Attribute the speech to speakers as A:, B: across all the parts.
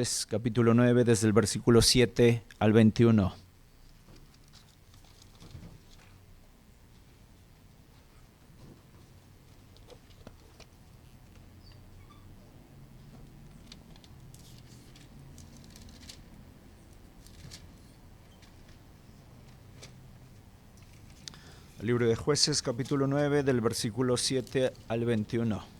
A: Jueces, capítulo 9, desde el versículo 7 al 21. El libro de Jueces, capítulo 9, del versículo 7 al 21.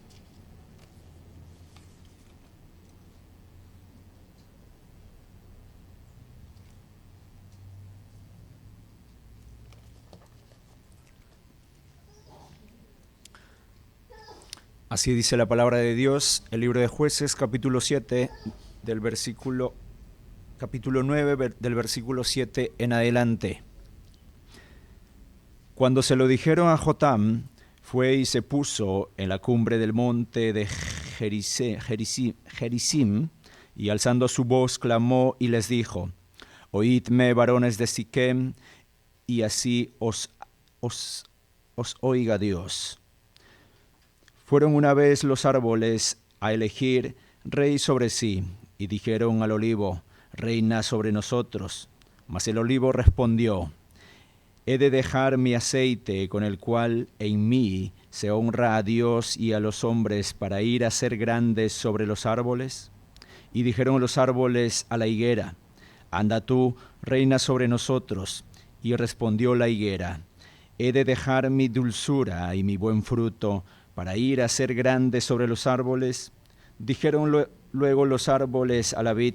A: Así dice la palabra de Dios, el libro de Jueces, capítulo 7, capítulo 9, del versículo 7 en adelante. Cuando se lo dijeron a Jotam, fue y se puso en la cumbre del monte de Gerizim, y alzando su voz clamó y les dijo: Oídme, varones de Siquem, y así os oiga Dios. Fueron una vez los árboles a elegir rey sobre sí, y dijeron al olivo: reina sobre nosotros. Mas el olivo respondió: he de dejar mi aceite con el cual en mí se honra a Dios y a los hombres para ir a ser grandes sobre los árboles. Y dijeron los árboles a la higuera: anda tú, reina sobre nosotros. Y respondió la higuera: he de dejar mi dulzura y mi buen fruto para ir a ser grande sobre los árboles. Dijeron luego los árboles a la vid: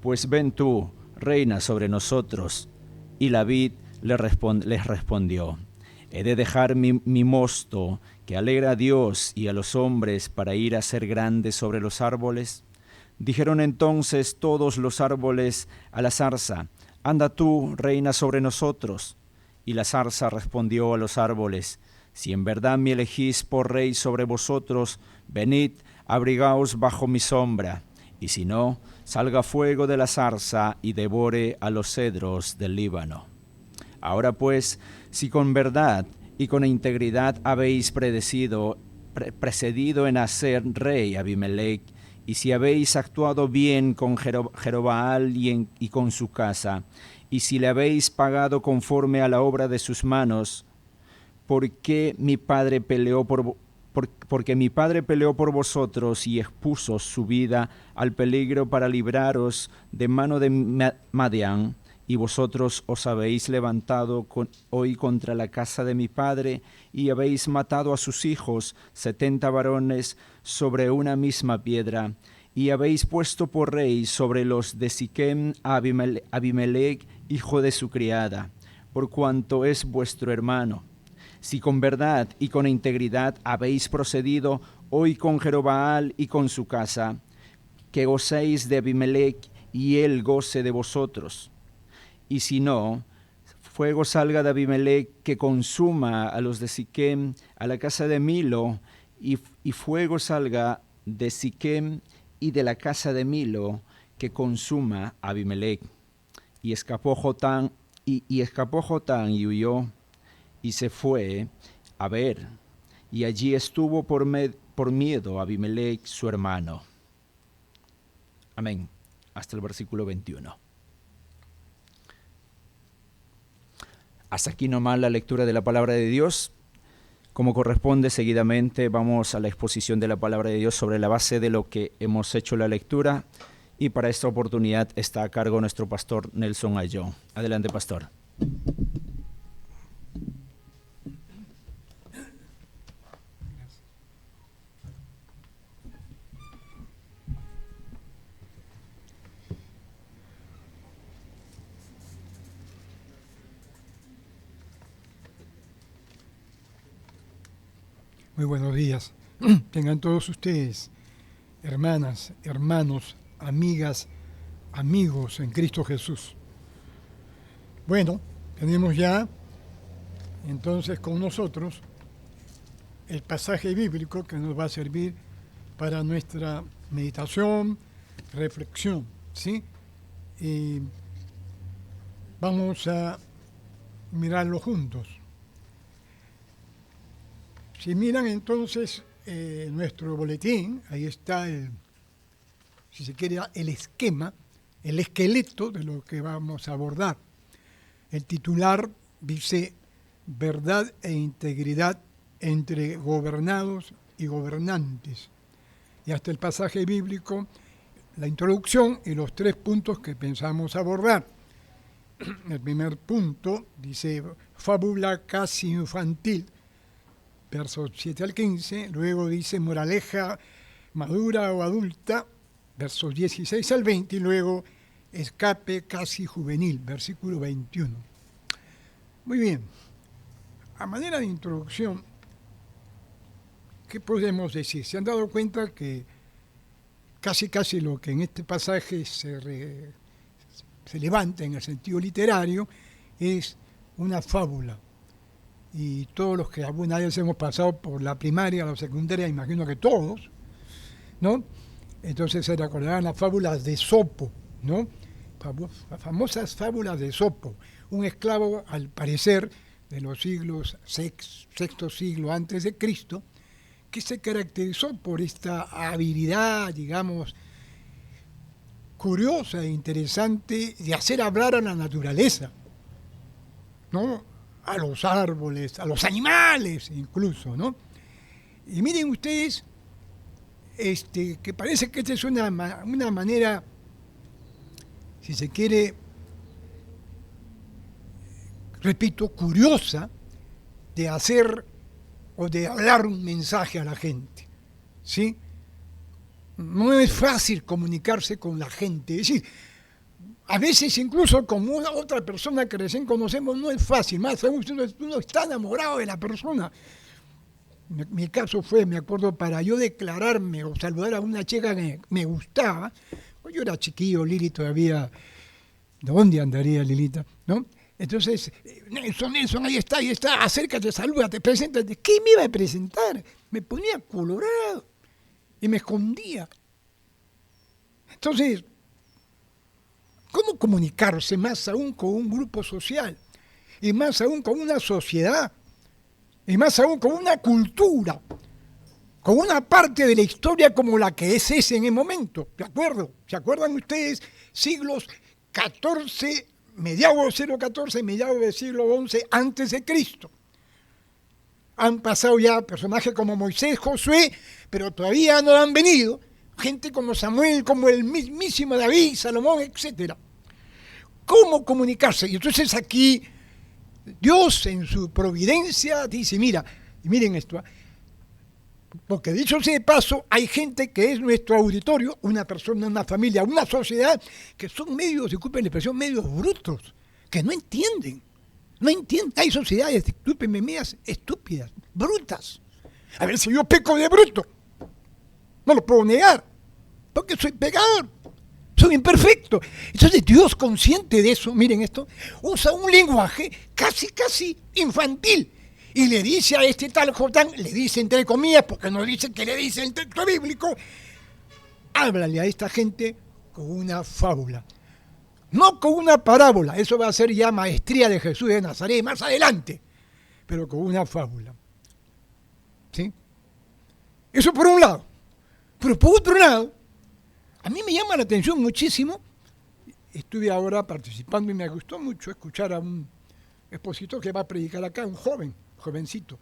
A: pues ven tú, reina sobre nosotros. Y la vid les respondió: he de dejar mi mosto, que alegra a Dios y a los hombres, para ir a ser grande sobre los árboles. Dijeron entonces todos los árboles a la zarza: anda tú, reina sobre nosotros. Y la zarza respondió a los árboles: si en verdad me elegís por rey sobre vosotros, venid, abrigaos bajo mi sombra. Y si no, salga fuego de la zarza y devore a los cedros del Líbano. Ahora pues, si con verdad y con integridad habéis precedido en hacer rey a Abimelech, y si habéis actuado bien con Jerobaal y con su casa, y si le habéis pagado conforme a la obra de sus manos, porque mi padre peleó por vosotros y expuso su vida al peligro para libraros de mano de Madián, y vosotros os habéis levantado hoy contra la casa de mi padre, y habéis matado a sus hijos, 70 varones, sobre una misma piedra, y habéis puesto por rey sobre los de Siquem a Abimelech, hijo de su criada, por cuanto es vuestro hermano. Si con verdad y con integridad habéis procedido hoy con Jerobaal y con su casa, que gocéis de Abimelech y él goce de vosotros. Y si no, fuego salga de Abimelech que consuma a los de Siquem, a la casa de Milo, y fuego salga de Siquem y de la casa de Milo que consuma a Abimelech. Y escapó Jotam y huyó y se fue a ver, y allí estuvo por miedo a Abimelech su hermano. Amén. Hasta el versículo 21. Hasta aquí nomás la lectura de la palabra de Dios. Como corresponde, seguidamente vamos a la exposición de la palabra de Dios sobre la base de lo que hemos hecho la lectura. Y para esta oportunidad está a cargo nuestro pastor Nelson Ayllón. Adelante, pastor.
B: Muy buenos días. Tengan todos ustedes, hermanas, hermanos, amigas, amigos en Cristo Jesús. Bueno, tenemos ya entonces con nosotros el pasaje bíblico que nos va a servir para nuestra meditación, reflexión, ¿sí? Y vamos a mirarlo juntos. Si miran entonces nuestro boletín, ahí está el si se quiere, el esquema, el esqueleto de lo que vamos a abordar. El titular dice verdad e integridad entre gobernados y gobernantes. Y hasta el pasaje bíblico, la introducción y los 3 puntos que pensamos abordar. El primer punto dice fábula casi infantil, versos 7 al 15, luego dice moraleja madura o adulta, versos 16 al 20, y luego escape casi juvenil, versículo 21. Muy bien, a manera de introducción, ¿qué podemos decir? Se han dado cuenta que casi lo que en este pasaje se levanta en el sentido literario es una fábula. Y todos los que alguna vez hemos pasado por la primaria, la secundaria, imagino que todos, ¿no? Entonces se recordarán las fábulas de Esopo, ¿no? Las famosas fábulas de Esopo, un esclavo, al parecer, de los siglos sexto siglo antes de Cristo, que se caracterizó por esta habilidad, digamos, curiosa e interesante de hacer hablar a la naturaleza, ¿no? A los árboles, a los animales incluso, ¿no? Y miren ustedes, que parece que esta es una manera, si se quiere, repito, curiosa, de hacer o de hablar un mensaje a la gente, ¿sí? No es fácil comunicarse con la gente, es decir, a veces incluso con una otra persona que recién conocemos no es fácil, más aún uno está enamorado de la persona. Mi caso fue, me acuerdo, para yo declararme o saludar a una chica que me gustaba, pues yo era chiquillo, Lili todavía, ¿de dónde andaría Lilita? ¿No? Entonces, Nelson, ahí está, acércate, salúdate, preséntate. ¿Qué me iba a presentar? Me ponía colorado y me escondía. Entonces, ¿cómo comunicarse más aún con un grupo social? Y más aún con una sociedad, y más aún con una cultura, con una parte de la historia como la que es ese en el momento, ¿de acuerdo? ¿Se acuerdan ustedes? Siglos XIV, mediados del siglo XIV, mediados del siglo XI antes de Cristo. Han pasado ya personajes como Moisés, Josué, pero todavía no han venido gente como Samuel, como el mismísimo David, Salomón, etc. ¿Cómo comunicarse? Y entonces aquí Dios en su providencia dice, mira, y miren esto, porque dicho sea de paso, hay gente que es nuestro auditorio, una persona, una familia, una sociedad, que son medios, disculpen la expresión, medios brutos, que no entienden. Hay sociedades, discúlpenme, mías, estúpidas, brutas. A ver, si yo peco de bruto, no lo puedo negar, porque soy pecador, soy imperfecto. Entonces Dios, consciente de eso, miren esto, usa un lenguaje casi infantil. Y le dice a este tal Jotán, le dice entre comillas, porque no dice que le dice el texto bíblico, háblale a esta gente con una fábula. No con una parábola, eso va a ser ya maestría de Jesús de Nazaret más adelante, pero con una fábula. ¿Sí? Eso por un lado. Pero por otro lado, a mí me llama la atención muchísimo, estuve ahora participando y me gustó mucho escuchar a un expositor que va a predicar acá, un jovencito,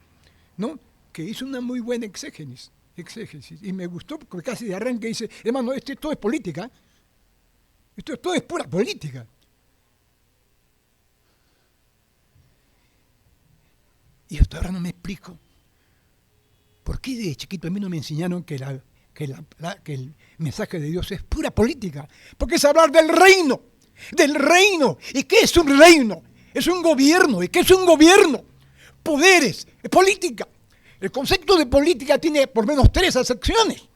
B: ¿no? Que hizo una muy buena exégesis, y me gustó porque casi de arranque dice, hermano, todo es política, todo es pura política. Y hasta ahora no me explico por qué de chiquito a mí no me enseñaron que el mensaje de Dios es pura política, porque es hablar del reino. ¿Y qué es un reino? Es un gobierno. ¿Y qué es un gobierno? Poderes, es política. El concepto de política tiene por lo menos 3 acepciones.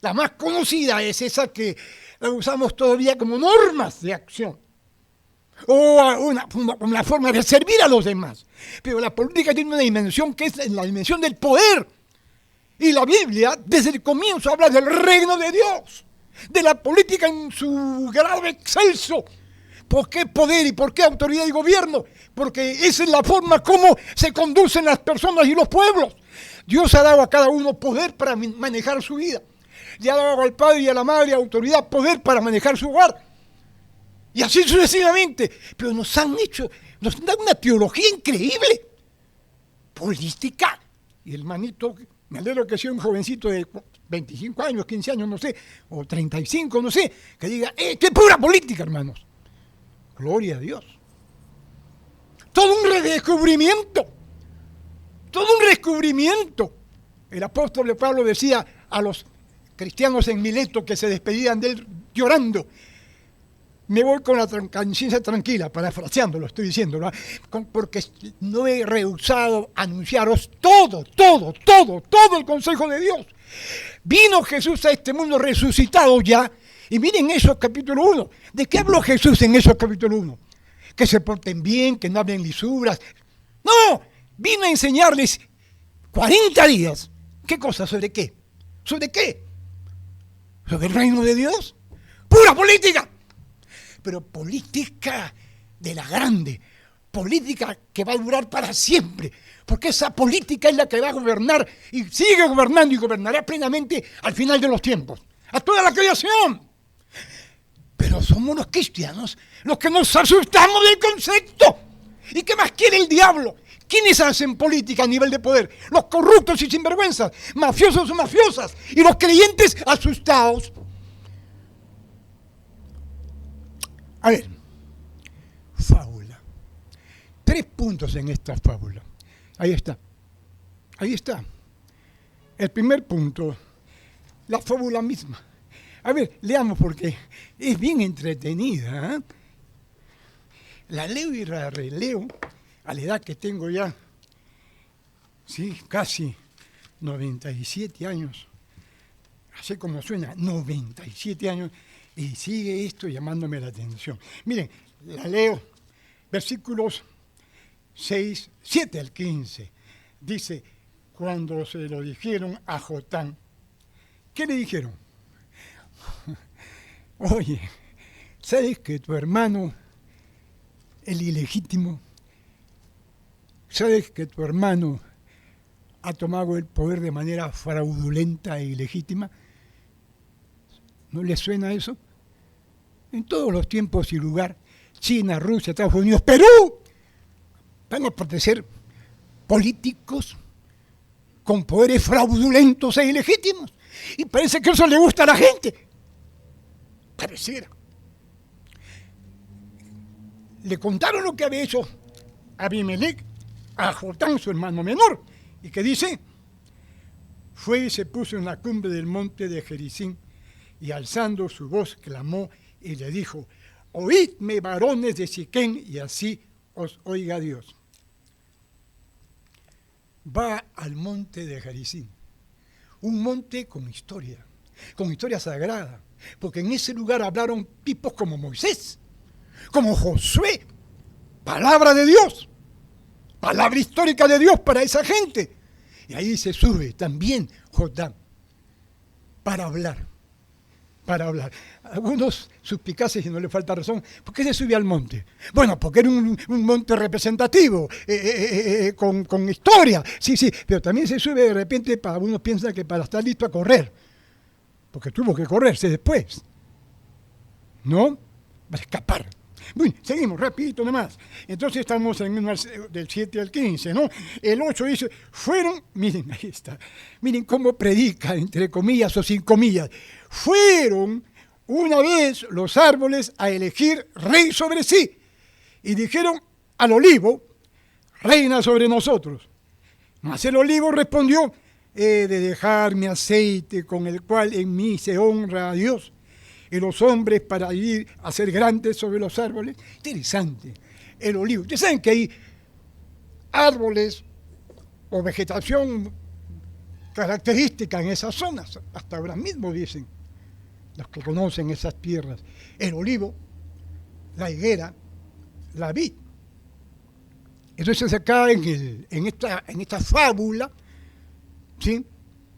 B: La más conocida es esa que la usamos todavía como normas de acción o una forma de servir a los demás. Pero la política tiene una dimensión que es la dimensión del poder. Y la Biblia, desde el comienzo, habla del reino de Dios, de la política en su grado excelso. ¿Por qué poder y por qué autoridad y gobierno? Porque esa es la forma como se conducen las personas y los pueblos. Dios ha dado a cada uno poder para manejar su vida. le ha dado al padre y a la madre autoridad, poder para manejar su hogar. Y así sucesivamente. Pero nos dan una teología increíble. Política. Y el manito, me alegro que sea un jovencito de 25 años, 15 años, no sé, o 35, no sé, que diga, esto es pura política, hermanos. Gloria a Dios. Todo un redescubrimiento. Todo un descubrimiento. El apóstol Pablo decía a los cristianos en Mileto que se despedían de él llorando: me voy con la conciencia tranquila, parafraseando, lo estoy diciendo, ¿no? Porque no he rehusado anunciaros todo el consejo de Dios. Vino Jesús a este mundo resucitado ya, y miren eso, capítulo 1. ¿De qué habló Jesús en eso, capítulo 1? Que se porten bien, que no hablen lisuras. No, vino a enseñarles 40 días. ¿Qué cosa? ¿Sobre qué? ¿Sobre qué? ¿Sobre el reino de Dios? ¡Pura política! Pero política de la grande, política que va a durar para siempre, porque esa política es la que va a gobernar y sigue gobernando y gobernará plenamente al final de los tiempos, a toda la creación. Pero somos los cristianos los que nos asustamos del concepto. ¿Y qué más quiere el diablo? ¿Quiénes hacen política a nivel de poder? Los corruptos y sinvergüenzas, mafiosos o mafiosas, y los creyentes asustados. A ver, fábula. 3 puntos en esta fábula. Ahí está. El primer punto, la fábula misma. A ver, leamos porque es bien entretenida, ¿eh? La leo y la releo a la edad que tengo ya, sí, casi 97 años. Así como suena, 97 años. Y sigue esto llamándome la atención. Miren, la leo, versículos 6, 7 al 15. Dice, cuando se lo dijeron a Jotán, ¿qué le dijeron? Oye, ¿sabes que tu hermano, el ilegítimo, sabes que tu hermano ha tomado el poder de manera fraudulenta e ilegítima? ¿No le suena eso? En todos los tiempos y lugar, China, Rusia, Estados Unidos, Perú, van a proteger políticos con poderes fraudulentos e ilegítimos. Y parece que eso le gusta a la gente. Pareciera. Le contaron lo que había hecho Abimelech a Jotán, su hermano menor, y que dice, fue y se puso en la cumbre del monte de Gerizim, y alzando su voz clamó y le dijo, oídme, varones de Siquén, y así os oiga Dios. Va al monte de Gerizim, un monte con historia sagrada, porque en ese lugar hablaron tipos como Moisés, como Josué, palabra de Dios, palabra histórica de Dios para esa gente. Y ahí se sube también Jotán para hablar. Algunos suspicaces y no le falta razón. ¿Por qué se sube al monte? Bueno, porque era un monte representativo, con historia. Sí, pero también se sube de repente, algunos piensan que para estar listo a correr, porque tuvo que correrse después, ¿no? Para escapar. Bueno, seguimos, rapidito nomás. Entonces estamos en del 7 al 15, ¿no? El 8 dice, fueron, miren, ahí está, miren cómo predica, entre comillas o sin comillas, fueron una vez los árboles a elegir rey sobre sí, y dijeron al olivo, reina sobre nosotros. Mas el olivo respondió, he de dejar mi aceite con el cual en mí se honra a Dios, y los hombres para ir a ser grandes sobre los árboles. Interesante, el olivo. Ustedes saben que hay árboles o vegetación característica en esas zonas, hasta ahora mismo dicen los que conocen esas tierras. El olivo, la higuera, la vid. Entonces acá en esta fábula, ¿sí?,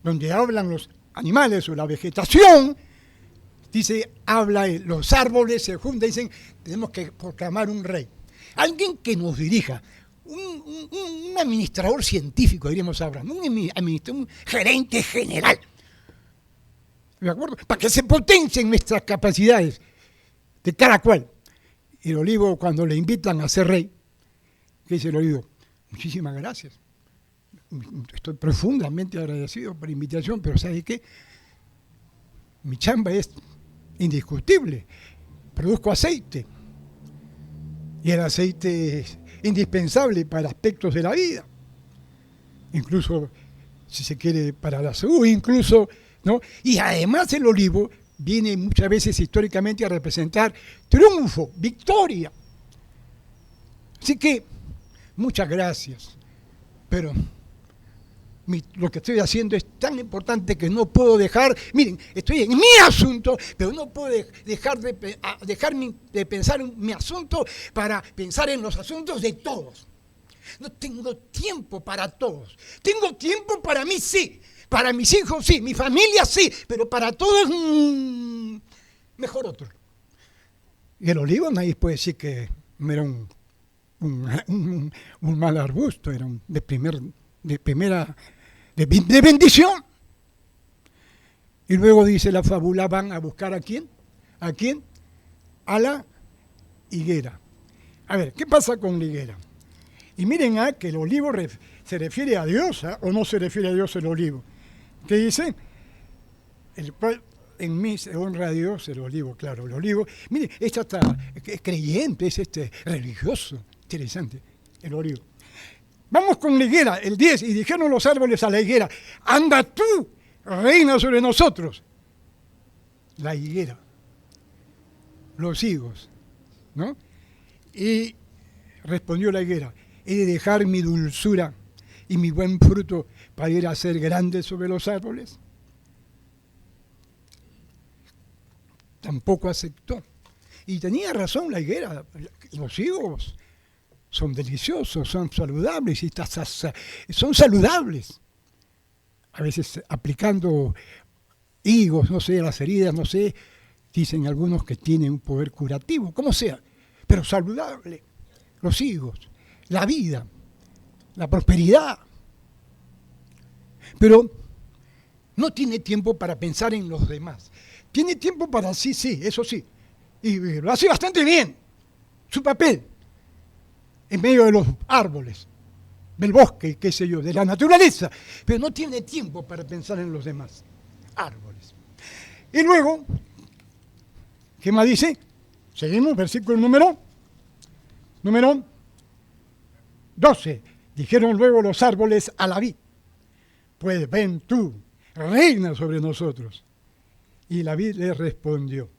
B: donde hablan los animales o la vegetación, dice, los árboles se juntan y dicen, tenemos que proclamar un rey. Alguien que nos dirija, un administrador científico, diríamos ahora, un gerente general. ¿De acuerdo? Para que se potencien nuestras capacidades de cada cual. El olivo, cuando le invitan a ser rey, ¿qué dice el olivo? Muchísimas gracias. Estoy profundamente agradecido por la invitación, pero ¿sabe qué? Mi chamba es indiscutible. Produzco aceite. Y el aceite es indispensable para aspectos de la vida. Incluso, si se quiere, para la salud, incluso, ¿no? Y además el olivo viene muchas veces históricamente a representar triunfo, victoria. Así que, muchas gracias. Pero lo que estoy haciendo es tan importante que no puedo dejar, miren, estoy en mi asunto, pero no puedo dejar de pensar en mi asunto para pensar en los asuntos de todos. No tengo tiempo para todos. Tengo tiempo para mí, sí. Para mis hijos, sí. Mi familia, sí. Pero para todos, mejor otro. Y el olivo, nadie puede decir que era un mal arbusto, era de bendición. Y luego dice la fábula, van a buscar ¿a quién? ¿A quién? A la higuera. A ver, ¿qué pasa con la higuera? Y miren que el olivo se refiere a Dios, o no se refiere a Dios el olivo. ¿Qué dice? El cual en mí se honra a Dios, el olivo, claro, el olivo. Miren, es creyente, es religioso, interesante, el olivo. Vamos con la higuera, el 10, y dijeron los árboles a la higuera, anda tú, reina sobre nosotros. La higuera, los higos, ¿no? Y respondió la higuera, he de dejar mi dulzura y mi buen fruto para ir a ser grande sobre los árboles. Tampoco aceptó. Y tenía razón la higuera, los higos son deliciosos, son saludables, y son saludables. A veces aplicando higos, no sé, a las heridas, no sé, dicen algunos que tienen un poder curativo, como sea, pero saludable. Los higos, la vida, la prosperidad. Pero no tiene tiempo para pensar en los demás. Tiene tiempo para sí, eso sí. Y lo hace bastante bien, su papel, en medio de los árboles, del bosque, qué sé yo, de la naturaleza. Pero no tiene tiempo para pensar en los demás árboles. Y luego, ¿qué más dice? Seguimos, versículo número 12. Dijeron luego los árboles a la vid, pues ven tú, reina sobre nosotros. Y la vid le respondió,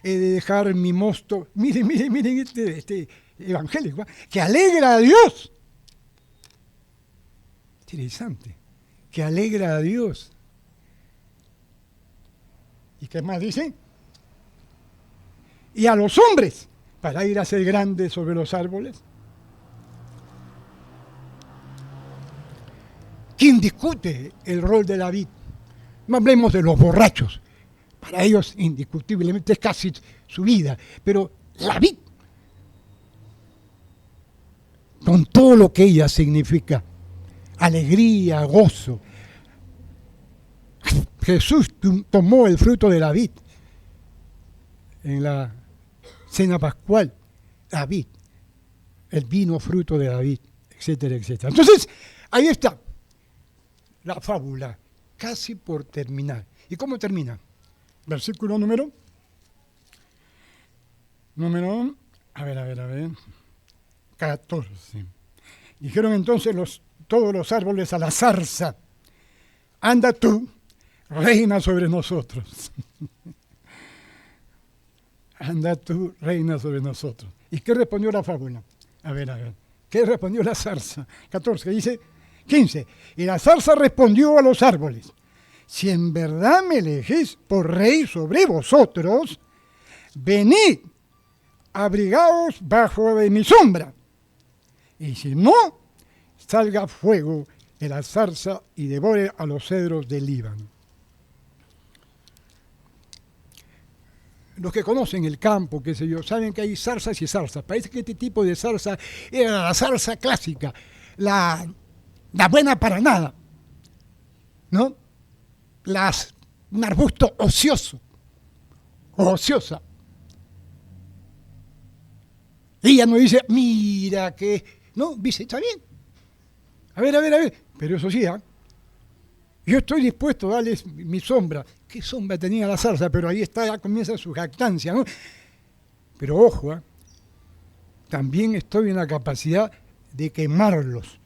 B: he de dejar mi mosto, miren este evangélico, que alegra a Dios. Interesante, que alegra a Dios. ¿Y qué más dice? Y a los hombres, para ir a ser grandes sobre los árboles. ¿Quién discute el rol de la vid? No hablemos de los borrachos. Para ellos, indiscutiblemente, es casi su vida. Pero la vid, con todo lo que ella significa, alegría, gozo. Jesús tomó el fruto de la vid en la cena pascual, la vid, el vino fruto de la vid, etcétera, etcétera. Entonces, ahí está la fábula, casi por terminar. ¿Y cómo termina? Versículo número, a ver, 14. Dijeron entonces todos los árboles a la zarza, anda tú, reina sobre nosotros. Anda tú, reina sobre nosotros. ¿Y qué respondió la fábula? A ver. ¿Qué respondió la zarza? 14, dice 15. Y la zarza respondió a los árboles, si en verdad me elegís por rey sobre vosotros, venid, abrigaos bajo de mi sombra. Y si no, salga fuego de la zarza y devore a los cedros del Líbano. Los que conocen el campo, qué sé yo, saben que hay zarzas y zarzas. Parece que este tipo de zarza era la zarza clásica, la buena para nada, ¿no? Las un arbusto ocioso o ociosa. Ella no dice, mira que... No, dice, está bien. A ver. Pero eso sí, yo estoy dispuesto a darles mi sombra. ¿Qué sombra tenía la zarza? Pero ahí está, ya comienza su jactancia, ¿no? Pero ojo, también estoy en la capacidad de quemarlos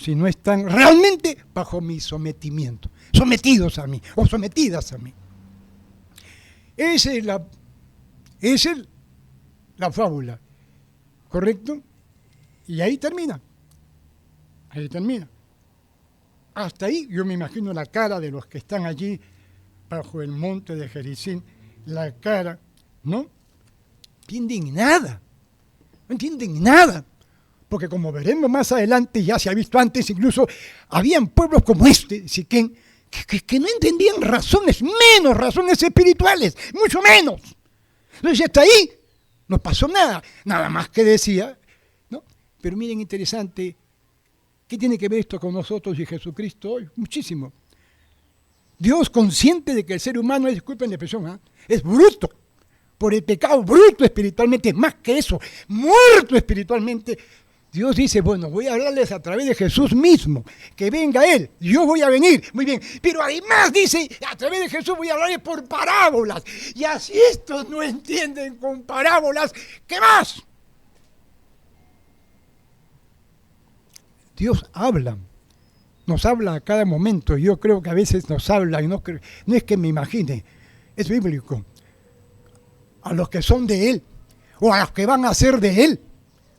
B: si no están realmente bajo mi sometimiento, sometidos a mí o sometidas a mí. Esa es la fábula, ¿correcto? Y ahí termina. Hasta ahí yo me imagino la cara de los que están allí bajo el monte de Gerizim, la cara, ¿no? No entienden nada. Porque como veremos más adelante, ya se ha visto antes, incluso habían pueblos como Siquén, que no entendían menos razones espirituales, mucho menos. Entonces hasta ahí no pasó nada más que decía, ¿no? Pero miren, interesante, ¿qué tiene que ver esto con nosotros y Jesucristo hoy? Muchísimo. Dios, consciente de que el ser humano, disculpen la expresión, es bruto, por el pecado, bruto espiritualmente, más que eso, muerto espiritualmente. Dios dice, bueno, voy a hablarles a través de Jesús mismo, que venga Él, yo voy a venir, muy bien, pero además dice, a través de Jesús voy a hablarles por parábolas, y así estos no entienden con parábolas, ¿qué más? Dios habla, nos habla a cada momento, yo creo que a veces nos habla, y no es que me imagine, es bíblico, a los que son de Él, o a los que van a ser de Él.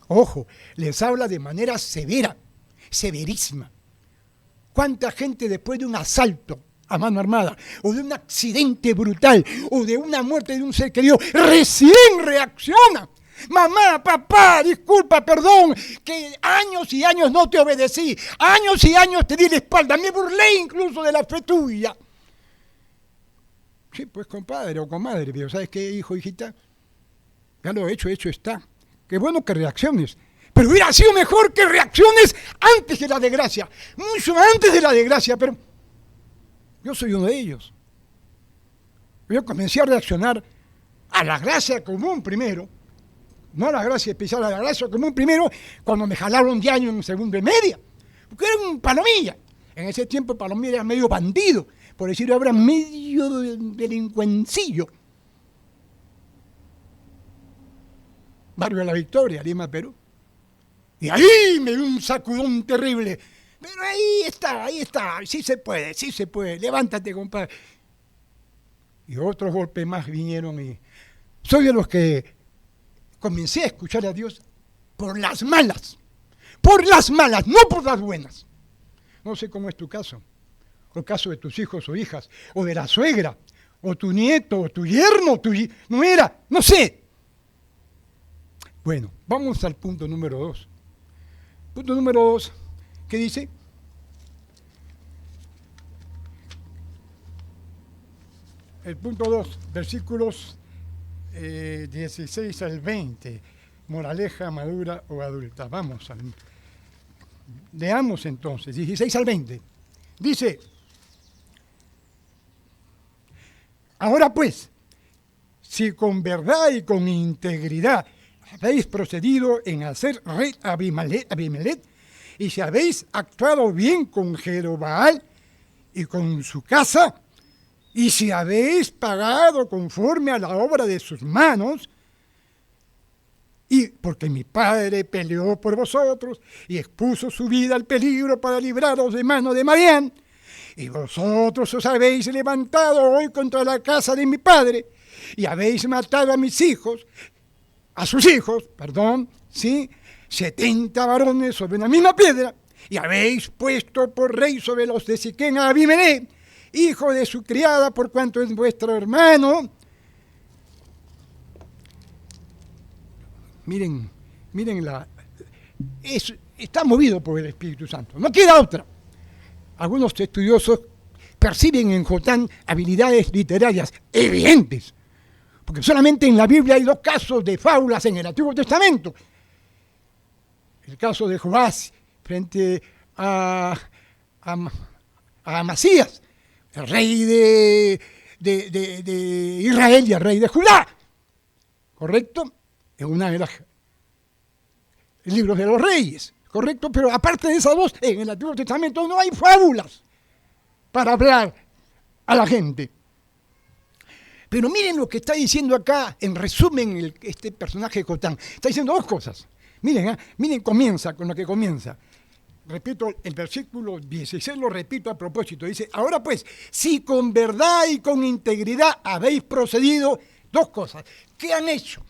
B: Ojo, les habla de manera severa, severísima. ¿Cuánta gente después de un asalto a mano armada, o de un accidente brutal, o de una muerte de un ser querido, recién reacciona? Mamá, papá, disculpa, perdón, que años y años no te obedecí, años y años te di la espalda, me burlé incluso de la fe tuya. Sí, pues compadre o comadre, pero ¿sabes qué, hijo, hijita? Ya lo hecho está. Qué bueno que reacciones, pero hubiera sido mejor que reacciones antes de la desgracia, mucho antes de la desgracia, pero yo soy uno de ellos. Yo comencé a reaccionar a la gracia común primero, no a la gracia especial, a la gracia común primero, cuando me jalaron de año en segundo y media, porque era un palomilla. En ese tiempo palomilla era medio bandido, por decirlo ahora, medio delincuencillo. Barrio de la Victoria, Lima, Perú. Y ahí me dio un sacudón terrible. Pero ahí está, sí se puede, levántate, compadre. Y otros golpes más vinieron y soy de los que comencé a escuchar a Dios por las malas, no por las buenas. No sé cómo es tu caso, o el caso de tus hijos o hijas, o de la suegra, o tu nieto, o tu yerno, nuera, no sé. Bueno, vamos al punto número 2. Punto número 2, ¿qué dice? El punto 2, versículos 16 al 20, moraleja madura o adulta. Leamos entonces, 16 al 20. Dice, ahora pues, si con verdad y con integridad habéis procedido en hacer rey Abimelech, y si habéis actuado bien con Jerobaal y con su casa, y si habéis pagado conforme a la obra de sus manos, y porque mi padre peleó por vosotros y expuso su vida al peligro para libraros de mano de Madián, y vosotros os habéis levantado hoy contra la casa de mi padre, y habéis matado a sus hijos, ¿sí? 70 varones sobre una misma piedra, y habéis puesto por rey sobre los de Siquén a Abimelech, hijo de su criada, por cuanto es vuestro hermano. Miren, está movido por el Espíritu Santo, no queda otra. Algunos estudiosos perciben en Jotán habilidades literarias evidentes, porque solamente en la Biblia hay 2 casos de fábulas en el Antiguo Testamento. El caso de Joás frente a Amasías, el rey de Israel y el rey de Judá. ¿Correcto? En una de las libros de los reyes. ¿Correcto? Pero aparte de esas dos, en el Antiguo Testamento no hay fábulas para hablar a la gente. Pero miren lo que está diciendo acá, en resumen, este personaje Jotán. Está diciendo dos cosas. Miren, miren, comienza con lo que comienza. Repito, el versículo 16 lo repito a propósito. Dice, ahora pues, si con verdad y con integridad habéis procedido, dos cosas. ¿Qué han hecho?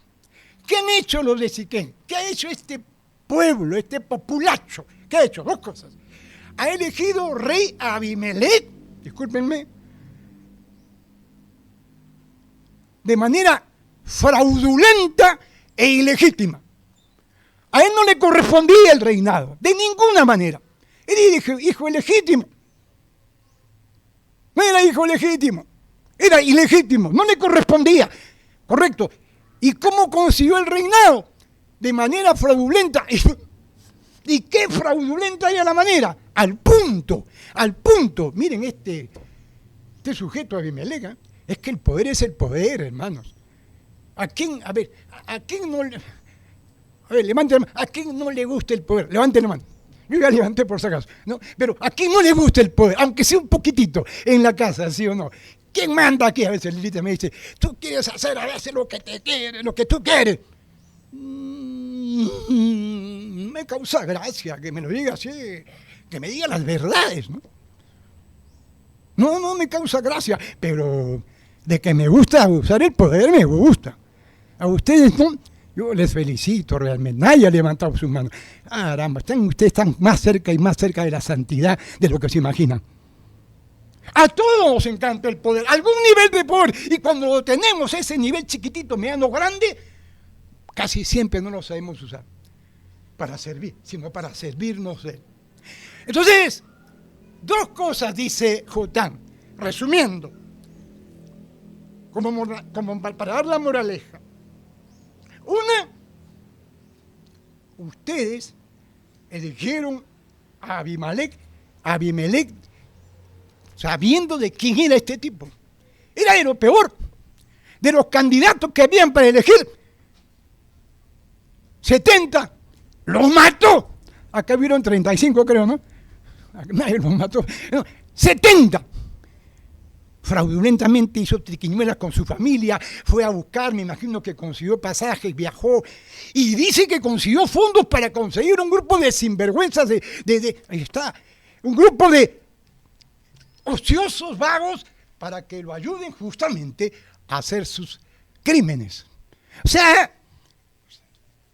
B: ¿Qué han hecho los de Siquén? ¿Qué ha hecho este pueblo, este populacho? ¿Qué ha hecho? Dos cosas. Ha elegido rey a Abimelec, discúlpenme, de manera fraudulenta e ilegítima. A él no le correspondía el reinado, de ninguna manera. Era hijo ilegítimo. No era hijo legítimo, era ilegítimo, no le correspondía. Correcto. ¿Y cómo consiguió el reinado? De manera fraudulenta. ¿Y qué fraudulenta era la manera? Al punto. Miren este sujeto Abimelec, es que el poder es el poder, hermanos. ¿A quién no le... A ver, levanten la mano. ¿A quién no le gusta el poder? Levanten la mano. Yo ya levanté por si acaso, ¿no? Pero ¿a quién no le gusta el poder? Aunque sea un poquitito en la casa, ¿sí o no? ¿Quién manda aquí? A veces Lilita me dice, tú quieres hacer a veces lo que te quieres, lo que tú quieres. Me causa gracia que me lo diga así, que me diga las verdades, ¿no? No me causa gracia, pero de que me gusta usar el poder, me gusta. A ustedes no, yo les felicito realmente. Nadie ha levantado sus manos. Caramba, ustedes están más cerca y más cerca de la santidad de lo que se imaginan. A todos nos encanta el poder, algún nivel de poder. Y cuando lo tenemos, ese nivel chiquitito, mediano, grande, casi siempre no lo sabemos usar para servir, sino para servirnos de él. Entonces, dos cosas dice Jotán, resumiendo, como para dar la moraleja. Una, ustedes eligieron a Abimelec, sabiendo de quién era este tipo. Era de lo peor, de los candidatos que habían para elegir. 70, los mató. Acá vieron 35, creo, ¿no? Nadie los mató. No, 70. Fraudulentamente hizo triquiñuelas con su familia, fue a buscar, me imagino que consiguió pasajes, viajó, y dice que consiguió fondos para conseguir un grupo de sinvergüenzas, ahí está, un grupo de ociosos, vagos, para que lo ayuden justamente a hacer sus crímenes. O sea,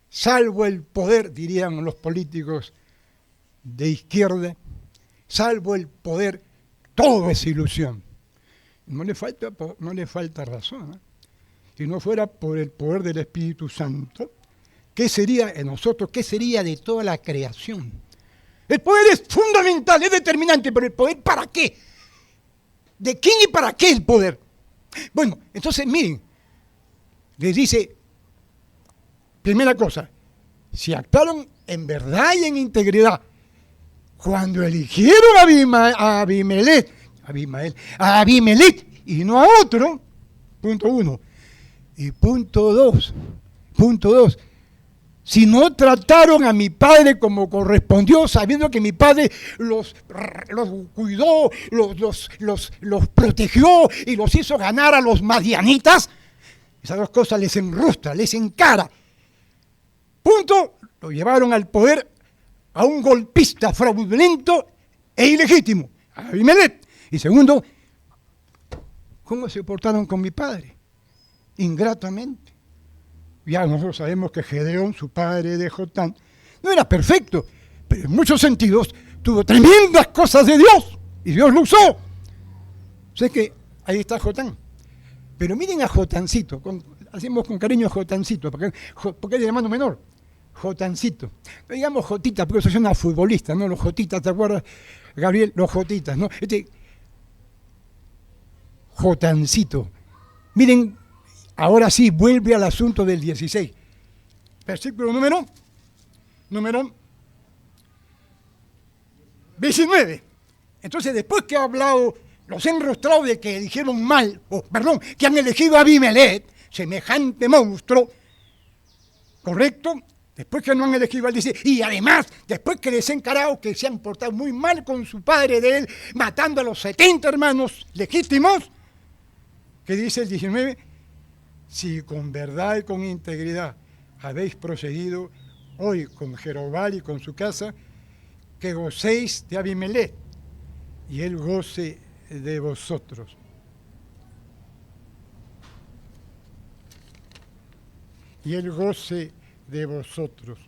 B: salvo el poder, dirían los políticos de izquierda, salvo el poder, todo es ilusión. No le falta razón, ¿eh? Si no fuera por el poder del Espíritu Santo, ¿qué sería de nosotros? ¿Qué sería de toda la creación? El poder es fundamental, es determinante, pero ¿el poder para qué? ¿De quién y para qué el poder? Bueno, entonces miren, les dice, primera cosa, si actuaron en verdad y en integridad, cuando eligieron a Abimelec y no a otro, punto uno. Y punto dos, si no trataron a mi padre como correspondió, sabiendo que mi padre los cuidó, los protegió y los hizo ganar a los madianitas, esas dos cosas les enrostra, les encara. Punto, lo llevaron al poder a un golpista fraudulento e ilegítimo, a Abimelec. Y segundo, ¿cómo se portaron con mi padre? Ingratamente. Ya nosotros sabemos que Gedeón, su padre de Jotán, no era perfecto, pero en muchos sentidos tuvo tremendas cosas de Dios, y Dios lo usó. O sea que ahí está Jotán. Pero miren a Jotancito, hacemos con cariño a Jotancito, porque es de hermano menor. Jotancito. No digamos Jotita, porque eso suena futbolista, ¿no? Los Jotitas, ¿te acuerdas, Gabriel? Los Jotitas, ¿no? Jotancito. Miren, ahora sí, vuelve al asunto del 16. Versículo número 19. Entonces, después que ha hablado los he enrostrado de que eligieron mal, que han elegido a Abimelech, semejante monstruo, ¿correcto? Después que no han elegido a él, dice, y además, después que les he encarado que se han portado muy mal con su padre de él, matando a los 70 hermanos legítimos, que dice el 19, si con verdad y con integridad habéis procedido hoy con Jerobal y con su casa, que gocéis de Abimelech, y él goce de vosotros. Y él goce de vosotros.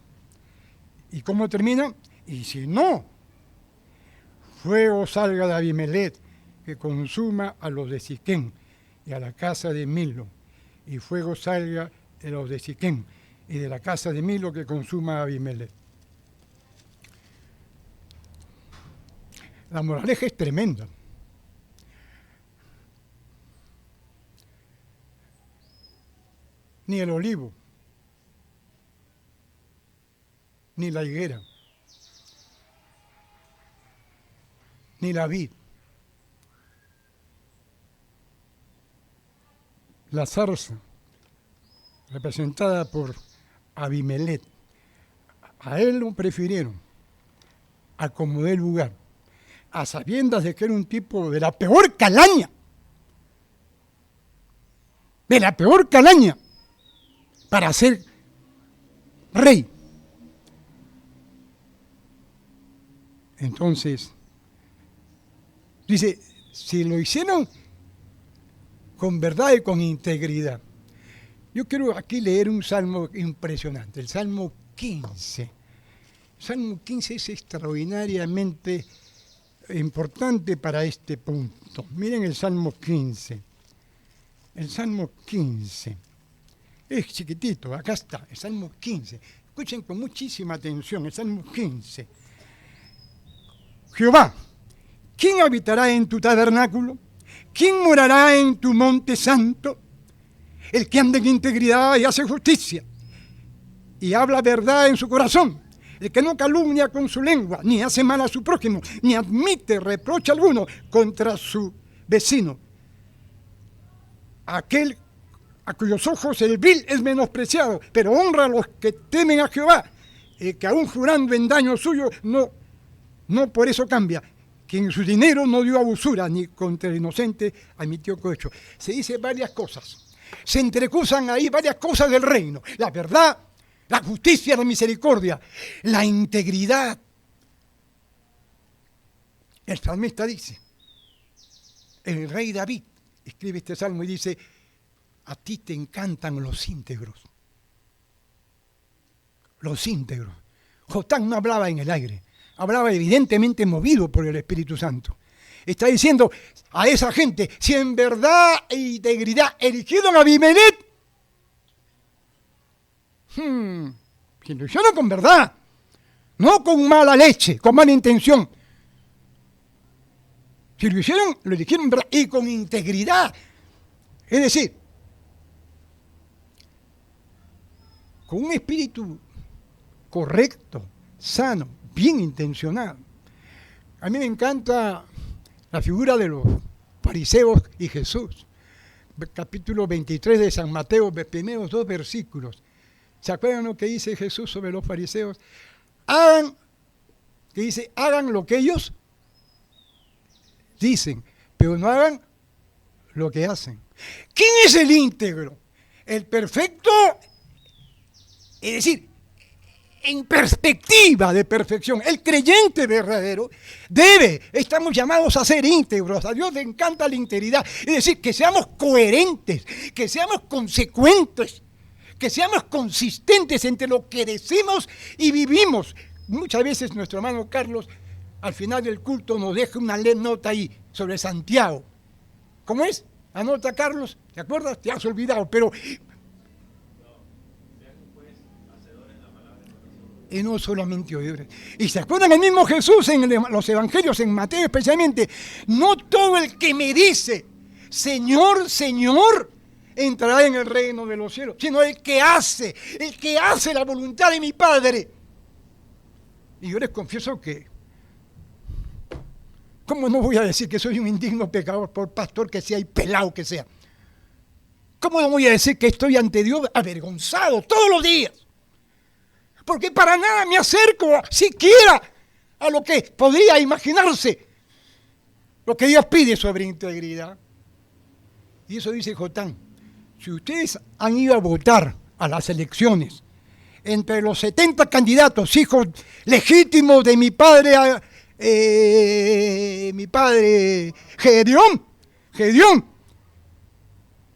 B: ¿Y cómo termina? Y si no, fuego salga de Abimelech, que consuma a los de Siquem y a la casa de Milo, y fuego salga de los de Siquem y de la casa de Milo, que consuma a Abimelech. La moraleja es tremenda. Ni el olivo, ni la higuera, ni la vid, la zarza, representada por Abimelech, a él lo prefirieron, acomodé el lugar, a sabiendas de que era un tipo de la peor calaña, para ser rey. Entonces, dice, si lo hicieron con verdad y con integridad. Yo quiero aquí leer un salmo impresionante, el Salmo 15. El Salmo 15 es extraordinariamente importante para este punto. Miren el Salmo 15. El Salmo 15. Es chiquitito, acá está, el Salmo 15. Escuchen con muchísima atención, el Salmo 15. Jehová, ¿quién habitará en tu tabernáculo? ¿Quién morará en tu monte santo? El que anda en integridad y hace justicia, y habla verdad en su corazón, el que no calumnia con su lengua, ni hace mal a su prójimo, ni admite reproche alguno contra su vecino. Aquel a cuyos ojos el vil es menospreciado, pero honra a los que temen a Jehová, que aún jurando en daño suyo, no por eso cambia, que en su dinero no dio a usura, ni contra el inocente admitió cohecho. Se dice varias cosas, se entrecruzan ahí varias cosas del reino, la verdad, la justicia, la misericordia, la integridad. El salmista dice, el rey David escribe este salmo y dice, a ti te encantan los íntegros. Los íntegros. Jotán no hablaba en el aire, hablaba evidentemente movido por el Espíritu Santo. Está diciendo a esa gente, si en verdad e integridad eligieron a Abimelech, si lo hicieron con verdad, no con mala leche, con mala intención. Si lo hicieron, lo eligieron verdad y con integridad. Es decir, con un espíritu correcto, sano, bien intencionado. A mí me encanta la figura de los fariseos y Jesús. Capítulo 23 de San Mateo, primeros 2 versículos. ¿Se acuerdan lo que dice Jesús sobre los fariseos? Hagan lo que ellos dicen, pero no hagan lo que hacen. ¿Quién es el íntegro? El perfecto, es decir, en perspectiva de perfección. El creyente verdadero estamos llamados a ser íntegros. A Dios le encanta la integridad. Es decir, que seamos coherentes, que seamos consecuentes, que seamos consistentes entre lo que decimos y vivimos. Muchas veces nuestro hermano Carlos, al final del culto, nos deja una nota ahí sobre Santiago. ¿Cómo es? Anota, Carlos, ¿te acuerdas? Te has olvidado, pero... Y no solamente oidores. Y se acuerdan el mismo Jesús en los evangelios, en Mateo especialmente, no todo el que me dice, Señor, Señor, entrará en el reino de los cielos, sino el que hace la voluntad de mi Padre. Y yo les confieso que, ¿Cómo no voy a decir que soy un indigno pecador por pastor que sea y pelado que sea? ¿Cómo no voy a decir que estoy ante Dios avergonzado todos los días? Porque para nada me acerco siquiera a lo que podría imaginarse, lo que Dios pide sobre integridad. Y eso dice Jotán. Si ustedes han ido a votar a las elecciones entre los 70 candidatos, hijos legítimos de mi padre Gedeón,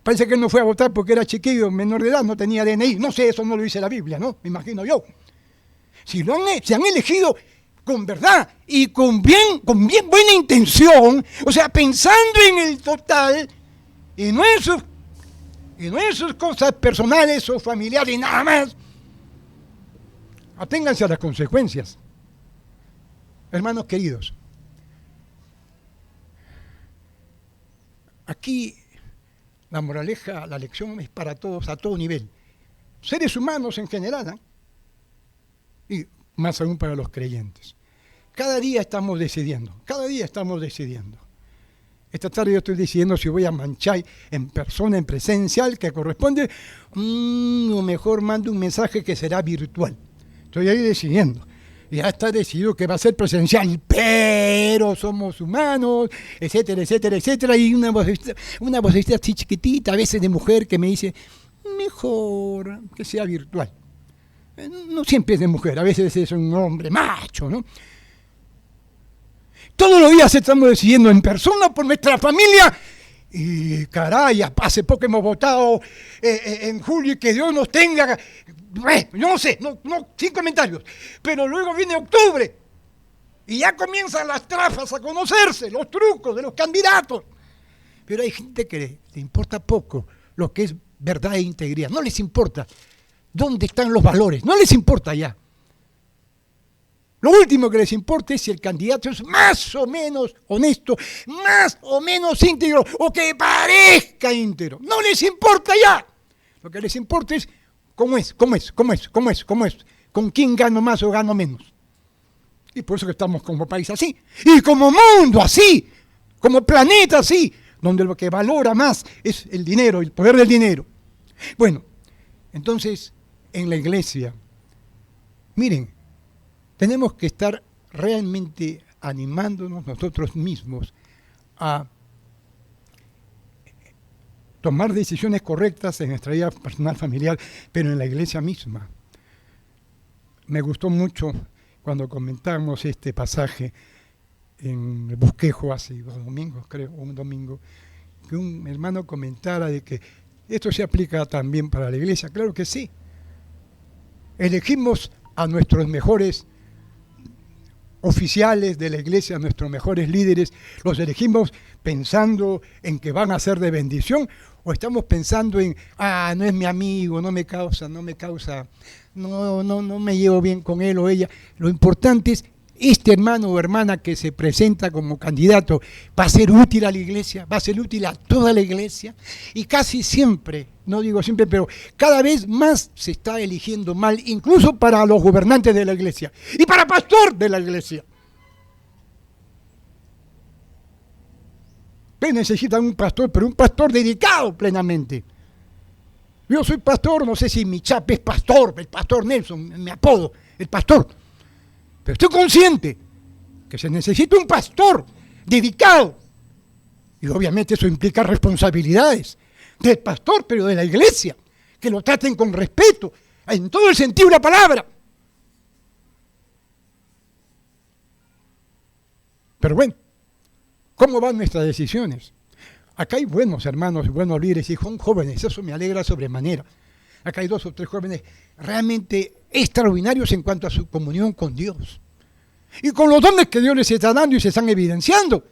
B: parece que él no fue a votar porque era chiquillo, menor de edad, no tenía DNI. No sé, eso no lo dice la Biblia, ¿no? Me imagino yo. Si se han elegido con verdad y con bien buena intención, o sea, pensando en el total y no en sus cosas personales o familiares, nada más, aténganse a las consecuencias. Hermanos queridos, aquí la moraleja, la lección es para todos, a todo nivel. Seres humanos en general, ¿eh? Y más aún para los creyentes. Cada día estamos decidiendo. Esta tarde yo estoy decidiendo si voy a manchar en persona, en presencial, que corresponde, o mejor mando un mensaje que será virtual. Estoy ahí decidiendo. Ya está decidido que va a ser presencial, pero somos humanos, etcétera, etcétera, etcétera. Y una vocecita así chiquitita, a veces de mujer, que me dice, mejor que sea virtual. No siempre es de mujer, a veces es un hombre macho, ¿no? Todos los días estamos decidiendo en persona por nuestra familia. Y caray, hace poco hemos votado en julio y que Dios nos tenga, yo no sé, no, sin comentarios. Pero luego viene octubre y ya comienzan las trafas a conocerse, los trucos de los candidatos. Pero hay gente que le importa poco lo que es verdad e integridad. No les importa dónde están los valores, no les importa ya. Lo último que les importa es si el candidato es más o menos honesto, más o menos íntegro, o que parezca íntegro. No les importa ya. Lo que les importa es cómo es, con quién gano más o gano menos. Y por eso que estamos como país así, y como mundo así, como planeta así, donde lo que valora más es el dinero, el poder del dinero. Bueno, entonces, en la iglesia, miren, tenemos que estar realmente animándonos nosotros mismos a tomar decisiones correctas en nuestra vida personal, familiar, pero en la iglesia misma. Me gustó mucho cuando comentamos este pasaje en el bosquejo hace 2 domingos, creo, o un domingo, que un hermano comentara de que esto se aplica también para la iglesia. Claro que sí. Elegimos a nuestros mejores oficiales de la iglesia, nuestros mejores líderes, los elegimos pensando en que van a ser de bendición, o estamos pensando en, no es mi amigo, no me llevo bien con él o ella. Lo importante es, este hermano o hermana que se presenta como candidato va a ser útil a la iglesia, va a ser útil a toda la iglesia, y casi siempre, no digo siempre, pero cada vez más se está eligiendo mal, incluso para los gobernantes de la iglesia y para pastor de la iglesia. Ustedes necesitan un pastor, pero un pastor dedicado plenamente. Yo soy pastor, no sé si mi chapa es pastor, el pastor Nelson, mi apodo, el pastor. Pero estoy consciente que se necesita un pastor dedicado. Y obviamente eso implica responsabilidades del pastor, pero de la iglesia. Que lo traten con respeto, en todo el sentido de la palabra. Pero bueno, ¿cómo van nuestras decisiones? Acá hay buenos hermanos, buenos líderes y son jóvenes, eso me alegra sobremanera. Acá hay 2 o 3 jóvenes realmente extraordinarios en cuanto a su comunión con Dios. Y con los dones que Dios les está dando y se están evidenciando.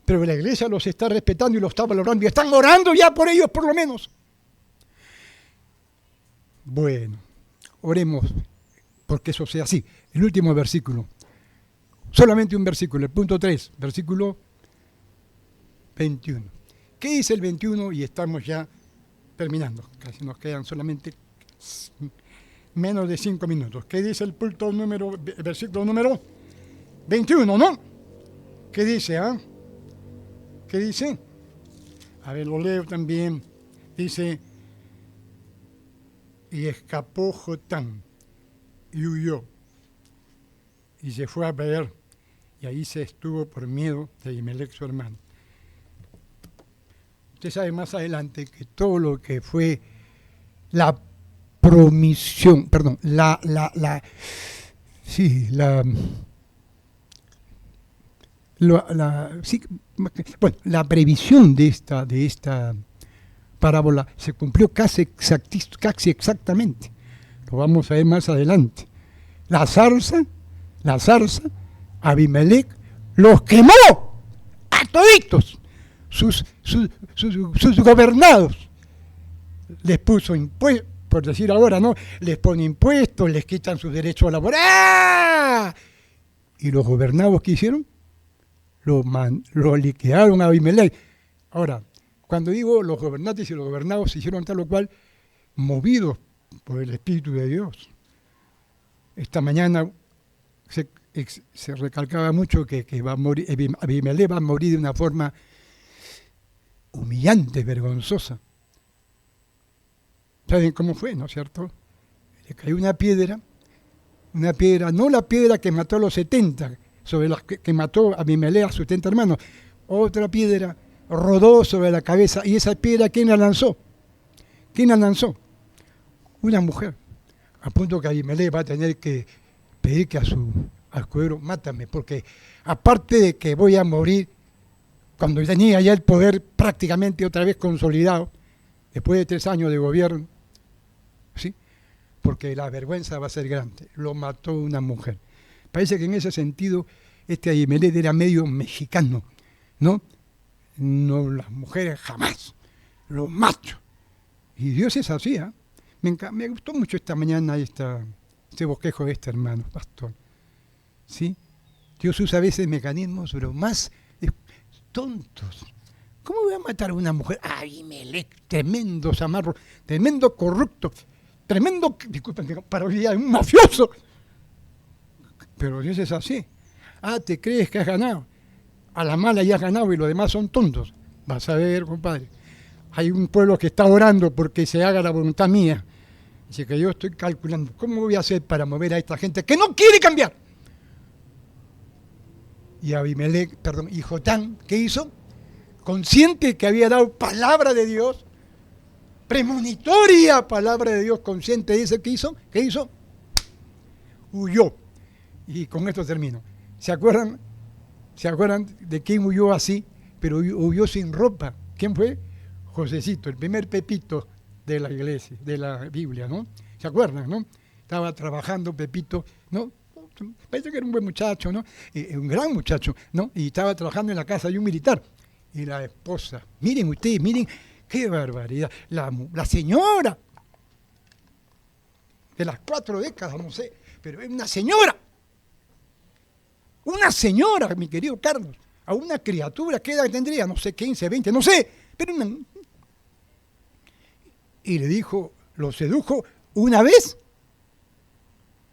B: Pero la iglesia los está respetando y los está valorando y están orando ya por ellos por lo menos. Bueno, oremos porque eso sea así. El último versículo. Solamente un versículo, el punto 3, versículo 21. ¿Qué dice el 21? Y estamos ya terminando. Casi nos quedan solamente menos de 5 minutos. ¿Qué dice el versículo número 21, no? ¿Qué dice, ah? ¿Qué dice? A ver, lo leo también. Dice, y escapó Jotán y huyó y se fue a Beer y ahí se estuvo por miedo de Abimelech su hermano. Usted sabe más adelante que todo lo que fue la promisión, perdón, la previsión de esta parábola se cumplió casi exactamente. Lo vamos a ver más adelante. La zarza, Abimelech los quemó a toditos, sus gobernados. Les puso impuestos, por decir ahora, ¿no? Les pone impuestos, les quitan sus derechos a laborar. ¡Ah! ¿Y los gobernados qué hicieron? Lo liquidaron a Abimelech. Ahora, cuando digo los gobernantes y los gobernados se hicieron tal o cual, movidos por el Espíritu de Dios. Esta mañana se recalcaba mucho que va a morir, Abimelech va a morir de una forma humillante, vergonzosa. ¿Saben cómo fue, no es cierto? Le cayó una piedra, no la piedra que mató a los 70, sobre las que mató a Abimelech a sus 70 hermanos, otra piedra rodó sobre la cabeza, y esa piedra, ¿quién la lanzó? Una mujer, a punto que Abimelech va a tener que pedir que a su escudero, mátame, porque aparte de que voy a morir, cuando tenía ya el poder prácticamente otra vez consolidado, después de 3 años de gobierno, ¿sí? Porque la vergüenza va a ser grande, lo mató una mujer. Parece que en ese sentido este Abimelech era medio mexicano, ¿no? No, las mujeres jamás, los machos. Y Dios es así, ¿eh? Me gustó mucho esta mañana este bosquejo de este hermano, pastor. ¿Sí? Dios usa a veces mecanismos, pero más tontos. ¿Cómo voy a matar a una mujer? Abimelech, tremendo zamarro, tremendo corrupto, tremendo, disculpen, parodia, un mafioso. Pero Dios es así. ¿Te crees que has ganado? A la mala ya has ganado y los demás son tontos. Vas a ver, compadre. Hay un pueblo que está orando porque se haga la voluntad mía. Dice que yo estoy calculando, ¿cómo voy a hacer para mover a esta gente que no quiere cambiar? Y Abimelech, y Jotán, ¿qué hizo? Consciente que había dado palabra de Dios, premonitoria palabra de Dios, consciente de eso, ¿qué hizo? Huyó. Y con esto termino. ¿Se acuerdan de quién huyó así? Pero huyó sin ropa. ¿Quién fue? Josecito, el primer Pepito de la iglesia, de la Biblia, ¿no? ¿Se acuerdan, no? Estaba trabajando Pepito, ¿no? Parece que era un buen muchacho, ¿no? Un gran muchacho, ¿no? Y estaba trabajando en la casa de un militar. Y la esposa, miren ustedes, miren, qué barbaridad. La señora, de las 4 décadas, no sé, pero es una señora. Una señora, mi querido Carlos, a una criatura, ¿qué edad tendría? No sé, 15, 20, no sé, pero una... Y le dijo, lo sedujo una vez,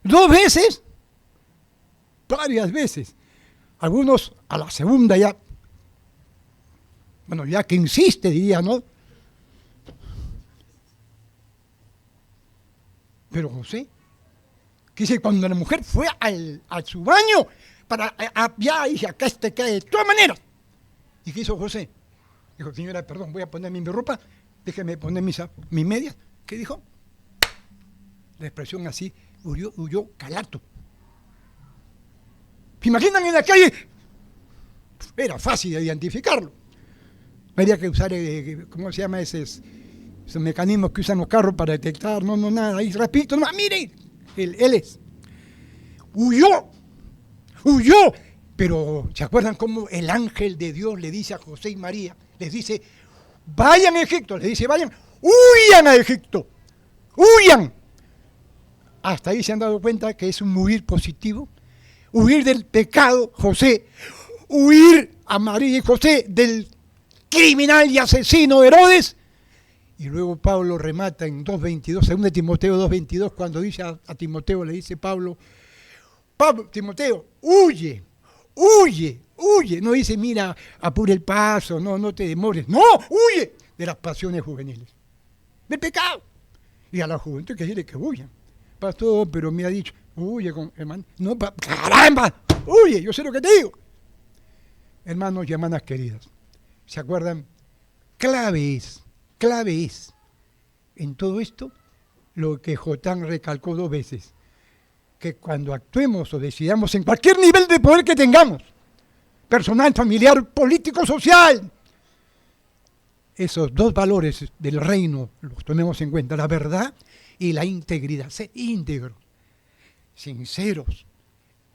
B: 2 veces, varias veces. Algunos a la segunda ya, bueno, ya que insiste, diría, ¿no? Pero José, que dice, cuando la mujer fue a su baño, ya dije, acá este cae de todas maneras. ¿Y qué hizo José? Dijo, señora, perdón, voy a ponerme mi ropa, déjeme poner mis medias. ¿Qué dijo? La expresión así, huyó calato. ¿Se imaginan en la calle? Era fácil de identificarlo. No había que usar, ¿cómo se llama esos mecanismos que usan los carros para detectar? No, nada, ahí rapidito, no, mire, él es. Huyó, pero ¿se acuerdan cómo el ángel de Dios le dice a José y María? Les dice, vayan a Egipto, les dice, vayan, huyan a Egipto, huyan. Hasta ahí se han dado cuenta que es un huir positivo, huir del pecado, José, huir a María y José del criminal y asesino Herodes. Y luego Pablo remata en 2.22, 2 Timoteo 2.22, cuando dice a Timoteo, le dice Pablo, Timoteo, huye huye, huye. No dice, mira, apura el paso, no te demores. No, huye de las pasiones juveniles, del pecado. Y a la juventud que quiere que huyan. Pastor, pero me ha dicho, huye, hermano. No, caramba, huye, yo sé lo que te digo. Hermanos y hermanas queridas, ¿se acuerdan? Clave es en todo esto lo que Jotán recalcó 2 veces, que cuando actuemos o decidamos en cualquier nivel de poder que tengamos, personal, familiar, político, social, esos 2 valores del reino los tomemos en cuenta, la verdad y la integridad. Ser íntegros, sinceros,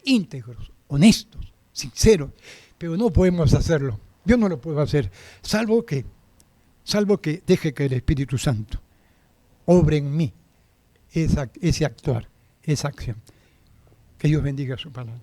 B: íntegros, honestos, sinceros, pero no podemos hacerlo. Yo no lo puedo hacer, salvo que deje que el Espíritu Santo obre en mí ese actuar, esa acción. Que Dios bendiga su palabra.